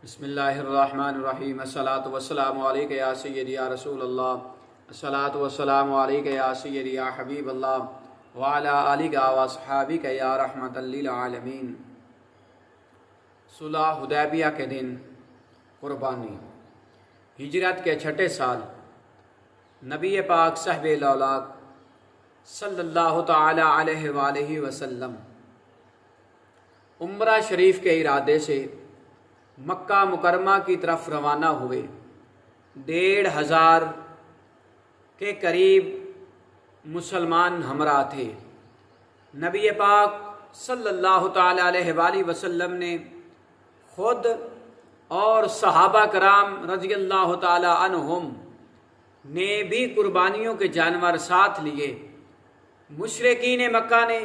بسم اللہ الرحمن الرحیم الصلاۃ والسلام علیک یا سیدی یا رسول اللہ الصلاۃ والسلام علیک یا سیدی یا حبیب اللہ وعلی آلک و اصحابک یا رحمۃ للعالمین۔ صلح حدیبیہ کے دن قربانی۔ ہجرت کے چھٹے سال نبی پاک صاحب الاولاق صلی اللہ تعالی علیہ وآلہ وسلم عمرہ شریف کے ارادے سے مکہ مکرمہ کی طرف روانہ ہوئے۔ 1,500 کے قریب مسلمان ہمراہ تھے۔ نبی پاک صلی اللہ تعالی علیہ وآلہ وسلم نے خود اور صحابہ کرام رضی اللہ تعالی عنہم نے بھی قربانیوں کے جانور ساتھ لیے۔ مشرکین مکہ نے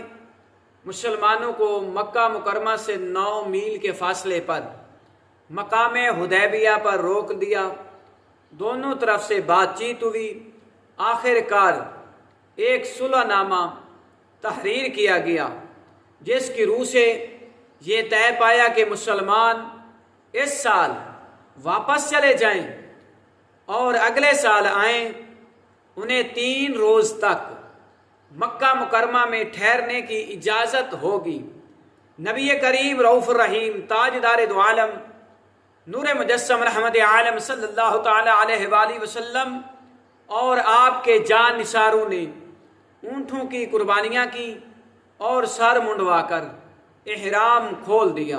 مسلمانوں کو مکہ مکرمہ سے 9 میل کے فاصلے پر مقام حدیبیہ پر روک دیا۔ دونوں طرف سے بات چیت ہوئی۔ آخر کار ایک صلح نامہ تحریر کیا گیا، جس کی روح سے یہ طے پایا کہ مسلمان اس سال واپس چلے جائیں اور اگلے سال آئیں۔ انہیں 3 روز تک مکہ مکرمہ میں ٹھہرنے کی اجازت ہوگی۔ نبی کریم رؤوف الرحیم تاجدار دو عالم نور مجسم رحمت عالم صلی اللہ تعالی علیہ وآلہ وسلم اور آپ کے جان نثاروں نے اونٹوں کی قربانیاں کی اور سر منڈوا کر احرام کھول دیا۔